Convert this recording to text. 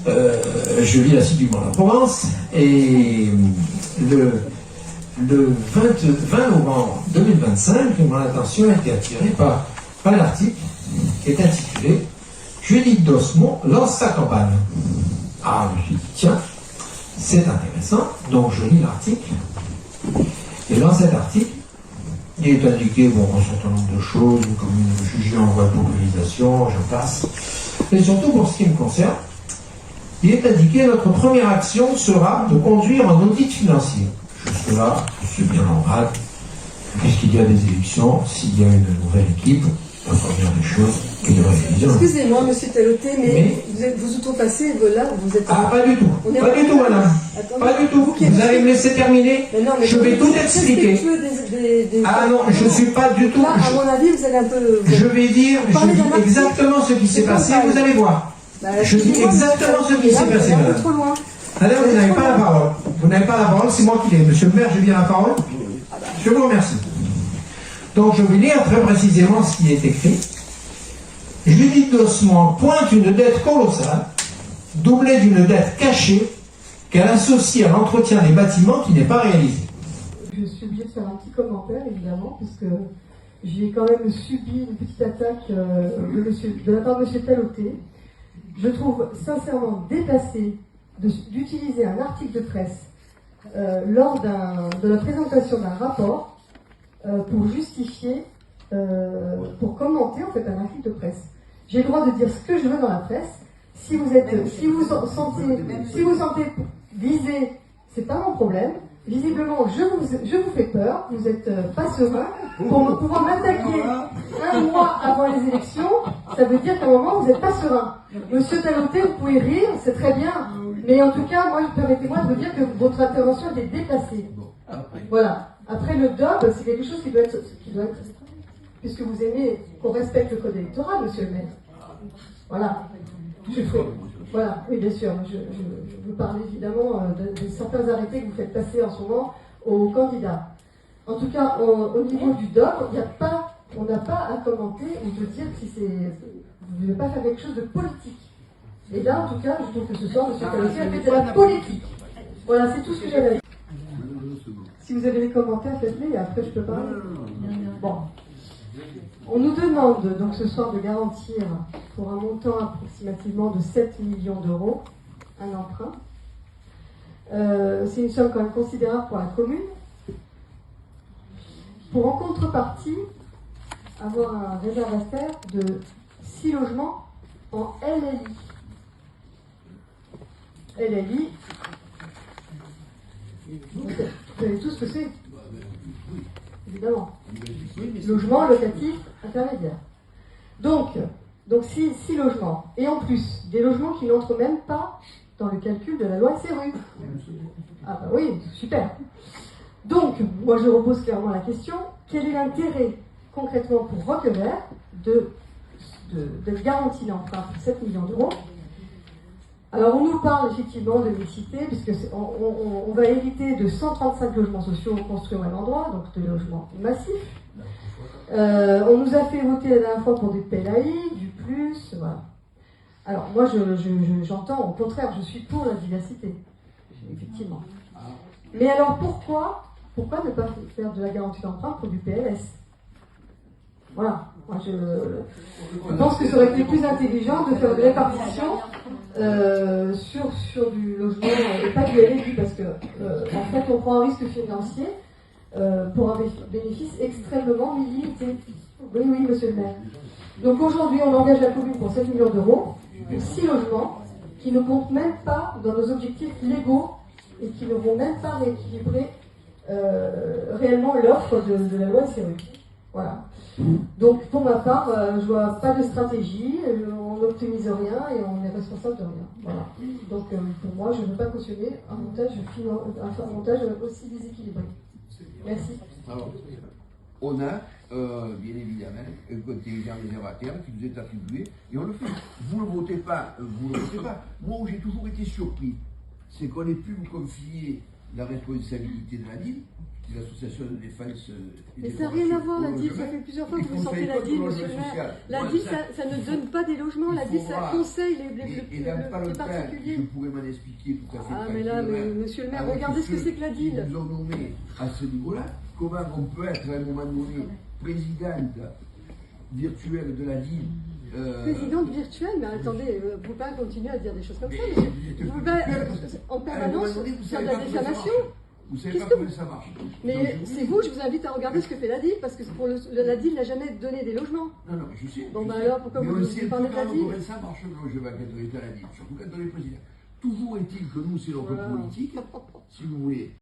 je lis assidûment la Provence, et le 20 novembre 2025, mon attention a été attirée par l'article qui est intitulé « Judith Dosmont lance sa campagne ». Ah, je me suis dit, tiens, c'est intéressant, donc je lis l'article, et dans cet article, il est indiqué un certain nombre de choses, une commune jugée en voie de pulvérisation, j'en passe. Et surtout pour ce qui me concerne, il est indiqué notre première action sera de conduire un audit financier. Jusque-là, je suis bien en rade. Puisqu'il y a des élections, s'il y a une nouvelle équipe, la première des choses, il y aura une révision. Excusez-moi, monsieur Taloté, mais vous outrepassez, là, vous êtes... Ah, pas du tout. Pas du tout, madame. Attendez. Pas du tout. Vous allez me laisser terminer. Mais non, mais je vais tout expliquer. Ah non, je ne suis pas du tout... Là, à mon avis, vous allez un peu... Je vais dire exactement ce qui s'est passé, vous allez voir. Je dis exactement ce qui s'est passé, madame. Madame, vous n'avez pas la parole. Vous n'avez pas la parole, c'est moi qui l'ai. Monsieur le maire, j'ai bien la parole. Je vous remercie. Donc, je vais lire très précisément ce qui est écrit. Judith Dosmont pointe une dette colossale, doublée d'une dette cachée, qu'elle associe à l'entretien des bâtiments qui n'est pas réalisé. Je suis obligée de faire un petit commentaire, évidemment, puisque j'ai quand même subi une petite attaque de la part de M. Taloté. Je trouve sincèrement déplacé d'utiliser un article de presse lors de la présentation d'un rapport pour justifier, pour commenter en fait un article de presse. J'ai le droit de dire ce que je veux dans la presse. Si vous sentez visé, c'est pas mon problème. Visiblement, je vous fais peur, vous n'êtes pas serein. Pour pouvoir m'attaquer un mois avant les élections, ça veut dire qu'à un moment, vous n'êtes pas serein. Monsieur Taloté, vous pouvez rire, c'est très bien. Mais en tout cas, permettez-moi de vous dire que votre intervention est déplacée. Voilà. Après, le DOB, c'est quelque chose qui doit être puisque vous aimez qu'on respecte le code électoral, monsieur le maire. Voilà. Voilà, oui, bien sûr. Je veux parler évidemment de certains arrêtés que vous faites passer en ce moment aux candidats. En tout cas, au niveau du DOC, on n'a pas à commenter ou de dire si vous ne devez pas faire quelque chose de politique. Et là, en tout cas, je trouve que ce soir, M. Taloté a fait de la politique. Voilà, c'est tout ce que j'avais à dire. Si vous avez des commentaires, faites-les et après je peux parler. Bon. On nous demande donc ce soir de garantir pour un montant approximativement de 7 millions d'euros un emprunt. C'est une somme quand même considérable pour la commune. Pour en contrepartie, avoir un réservataire de 6 logements en LLI. LLI, vous savez tous ce que c'est, évidemment. Logement locatif intermédiaire. Donc 6 logements. Et en plus, des logements qui n'entrent même pas dans le calcul de la loi SRU. Ah bah oui, super. Donc, moi je repose clairement la question, quel est l'intérêt concrètement pour Roquevert de garantir l'emprunt pour 7 millions d'euros? Alors on nous parle effectivement de mixité, puisqu'on va éviter de 135 logements sociaux construits au même endroit, donc de logements massifs. On nous a fait voter la dernière fois pour des PLAI, du plus, voilà. Alors moi j'entends, au contraire, je suis pour la diversité, effectivement. Mais alors pourquoi ne pas faire de la garantie d'emprunt pour du PLS? Voilà. Moi, je pense que ça aurait été plus intelligent de faire de répartition sur du logement et pas du LLI, parce que en fait on prend un risque financier pour un bénéfice extrêmement limité. Oui, monsieur le maire. Donc aujourd'hui on engage la commune pour 7 millions d'euros, pour 6 logements qui ne comptent même pas dans nos objectifs légaux et qui ne vont même pas rééquilibrer réellement l'offre de la loi SRU. Voilà. Donc pour ma part, je vois pas de stratégie, on n'optimise rien et on est responsable de rien. Voilà. Donc pour moi, je ne veux pas cautionner un montage aussi déséquilibré. Merci. Alors, on a bien évidemment un contingent réservataire qui nous est attribué et on le fait. Vous ne le votez pas, vous ne le votez pas. Moi où j'ai toujours été surpris, c'est qu'on ait pu vous confier la responsabilité de la DIL, de l'association de défense. Mais ça n'a rien à voir, la DIL, ça fait plusieurs fois que vous sortez la DIL, monsieur le maire. La DIL, ça ne donne pas des logements, la DIL, ça conseille Et dans pas les longtemps, particuliers. je pourrais m'en expliquer tout à fait. Ah, mais là, monsieur le maire, Avec regardez ce que ceux c'est que la qui DIL. nous ont nommés à ce niveau-là, comment on peut être à un moment donné présidente virtuelle de la DIL. Présidente virtuelle, mais attendez, vous ne pouvez pas continuer à dire des choses comme ça, Mais monsieur. Vous pouvez pas, en permanence faire de la diffamation. Vous savez Qu'est-ce pas que comment ça marche. Mais Donc, c'est vous, je vous invite à regarder ce que fait la DIL, parce que pour la DIL n'a jamais donné des logements. Non, non, mais je sais. Bon, je bah sais. alors, pourquoi Mais vous on nous sait parlez de la tout DIL comment ça marche le logement quand on est à la DIL, surtout quand on est président. Toujours est-il que nous, c'est notre Voilà. politique, si vous voulez.